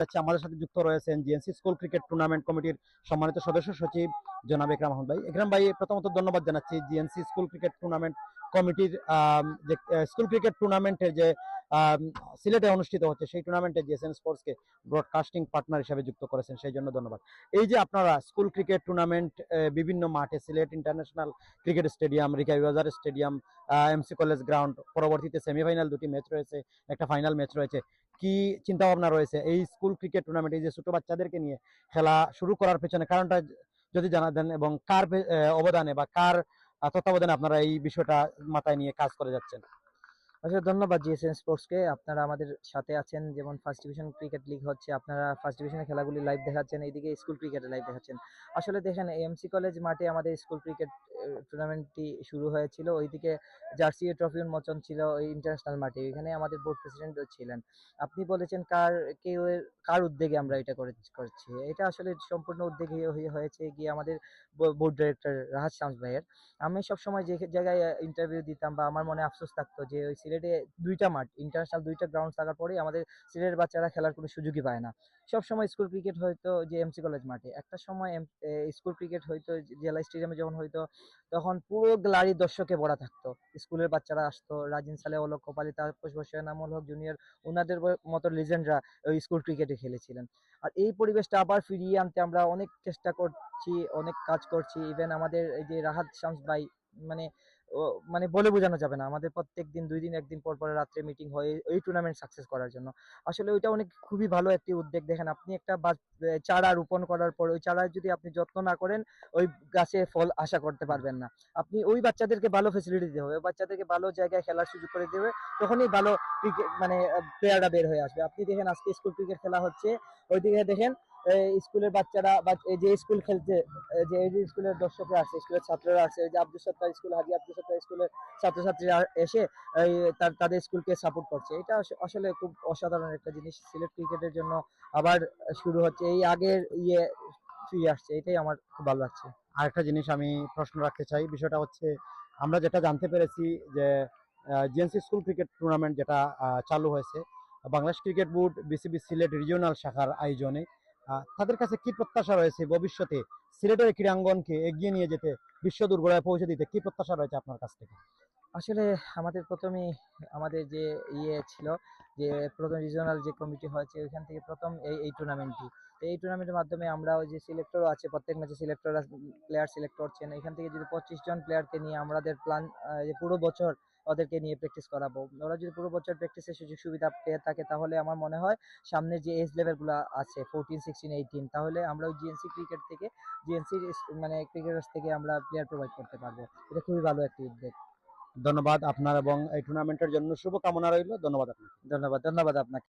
আমাদের সাথে যুক্ত রয়েছেন জিএনসি স্কুল ক্রিকেট টুর্নামেন্ট কমিটির সম্মানিত সদস্য সচিব জনাব একরাম আহমদ ভাই। একরাম ভাই, প্রথমত ধন্যবাদ জানাচ্ছি জিএনসি স্কুল ক্রিকেট টুর্নামেন্ট কমিটির যে স্কুল ক্রিকেট টুর্নামেন্টের যে সিলেটে অনুষ্ঠিত হচ্ছে সেই টুর্নামেন্টে জিএসএন স্পোর্টসকে ব্রডকাস্টিং পার্টনার হিসেবে যুক্ত করেছেন, সেই জন্য ধন্যবাদ। এই যে আপনারা স্কুল ক্রিকেট টুর্নামেন্ট বিভিন্ন মাঠে, Sylhet international cricket stadium, Rekabi বাজার স্টেডিয়াম, এমসি কলেজ গ্রাউন্ড, পরবর্তীতে সেমিফাইনাল দুটি ম্যাচ রয়েছে, একটা ফাইনাল ম্যাচ রয়েছে, কি চিন্তা ভাবনা রয়েছে এই স্কুল ক্রিকেট টুর্নামেন্ট, এই যে ছোট বাচ্চাদেরকে নিয়ে খেলা শুরু করার পেছনে কারণটা যদি জানা দেন, এবং কার অবদানে বা কার তত্ত্বাবধানে আপনারা এই বিষয়টা মাথায় নিয়ে কাজ করে যাচ্ছেন? আসলে ধন্যবাদ জিএসএন স্পোর্টসকে, আপনারা আমাদের সাথে আছেন। যেমন ফার্স্ট ডিভিশন ক্রিকেট লিগ হচ্ছে, আপনারা ফার্স্ট ডিভিশনের খেলাগুলি লাইভ দেখাচ্ছেন, এইদিকে স্কুল ক্রিকেটে লাইভ দেখাচ্ছেন। আসলে দেখেন, এমসি কলেজ মাঠে আমাদের স্কুল ক্রিকেট টুর্নামেন্টটি শুরু হয়েছিল, ওইদিকে জার্সি ট্রফি উন্মোচন ছিল ওই ইন্টারন্যাশনাল মাঠে, এখানে আমাদের বোর্ড প্রেসিডেন্ট ছিলেন। আপনি বলেছেন কার উদ্যোগে আমরা এটা করছি, এটা আসলে সম্পূর্ণ উদ্যোগে হয়েছে গিয়ে আমাদের বোর্ড ডিরেক্টর রাহাত শামস ভাইয়ের। আমি সবসময় যে জায়গায় ইন্টারভিউ দিতাম বা আমার মনে আফসোস থাকতো যে ওই সিলেটে দুইটা মাঠ, ইন্টারন্যাশনাল দুইটা গ্রাউন্ড থাকার পরেই আমাদের সিলেটের বাচ্চারা খেলার কোনো সুযোগই পায় না। সবসময় স্কুল ক্রিকেট হয়তো যে এমসি কলেজ মাঠে, একটা সময় স্কুল ক্রিকেট হয়তো জেলা স্টেডিয়ামে যখন হয়তো তখন পুরো গ্যালারি দর্শকে ভরা থাকতো। স্কুলের বাচ্চারা আসতো, রাজিন সালে, অলক কপালি, তাপস বসু, এনামুল হক জুনিয়র, ওনাদের মতো লিজেন্ডরা ওই স্কুল ক্রিকেটে খেলেছিলেন। আর এই পরিবেশটা আবার ফিরিয়ে আনতে আমরা অনেক চেষ্টা করছি, অনেক কাজ করছি। ইভেন আমাদের এই যে রাহাত শামস ভাই, মানে মানে বলে বোঝানো যাবে না, আমাদের প্রত্যেক দিন 2 দিন 1 দিন পর পর রাত্রে মিটিং হয় ওই টুর্নামেন্ট সাকসেস করার জন্য। আসলে ওইটা অনেক খুবই ভালো একটি উদ্যোগ। দেখেন, আপনি একটা চারা রোপণ করার পর ওই চারার যদি আপনি যত্ন না করেন, ওই গাছে ফল আশা করতে পারবেন না। আপনি ওই বাচ্চাদেরকে ভালো ফেসিলিটি দিতে হবে, ওই বাচ্চাদেরকে ভালো জায়গায় খেলার সুযোগ করে দেবে, তখনই ভালো ক্রিকেট মানে প্লেয়াররা বের হয়ে আসবে। আপনি দেখেন, আজকে স্কুল ক্রিকেট খেলা হচ্ছে, ওইদিকে দেখেন স্কুলের বাচ্চারা বা যে স্কুল খেলছে, যে এই যে স্কুলের দর্শকরা আছে, স্কুলের ছাত্ররা আছে, এই যে আব্দুল সত্তার স্কুল, হাজি আব্দুল সত্তার স্কুলের ছাত্রছাত্রীরা এসে তাদের স্কুলকে সাপোর্ট করছে। এটা আসলে খুব অসাধারণ একটা জিনিস। সিলেট ক্রিকেটের জন্য আবার শুরু হচ্ছে, এই আগের ফিরে আসছে, এটাই আমার খুব ভালো লাগছে। আরেকটা জিনিস আমি প্রশ্ন রাখতে চাই, বিষয়টা হচ্ছে আমরা যেটা জানতে পেরেছি যে জিএনসি স্কুল ক্রিকেট টুর্নামেন্ট যেটা চালু হয়েছে Bangladesh cricket board BCB Sylhet regional শাখার আয়োজনে, তাদের কাছে কি প্রত্যাশা রয়েছে ভবিষ্যতে সিলেটের ক্রীড়াঙ্গনকে এগিয়ে নিয়ে যেতে, বিশ্ব দুর্গড়ায় পৌঁছে দিতে কি প্রত্যাশা রয়েছে আপনার কাছ থেকে? আসলে আমাদের প্রথমেই আমাদের যে ছিল, যে প্রথম রিজিওনাল যে কমিটি হয়েছে ওইখান থেকে প্রথম এই টুর্নামেন্টটি। তো এই টুর্নামেন্টের মাধ্যমে আমরা ওই যে সিলেক্টরও আছে, প্রত্যেক ম্যাচে সিলেক্টররা প্লেয়ার সিলেক্ট করছেন, এখান থেকে যদি 25 জন প্লেয়ারকে নিয়ে আমাদের প্ল্যান পুরো বছর ওদেরকে নিয়ে প্র্যাকটিস করাবো। ওরা যদি পুরো বছর প্র্যাকটিসের সুযোগ সুবিধা পেয়ে থাকে, তাহলে আমার মনে হয় সামনে যে এজ লেভেলগুলো আছে 14, 16, 18, তাহলে আমরা ওই জিএনসি ক্রিকেট থেকে, জিএনসি মানে ক্রিকেটার্স থেকে আমরা প্লেয়ার প্রোভাইড করতে পারবো। এটা খুবই ভালো একটি উদ্যোগ। ধন্যবাদ আপনার এবং এই টুর্নামেন্টের জন্য শুভকামনা রইল। ধন্যবাদ আপনাকে। ধন্যবাদ আপনাকে।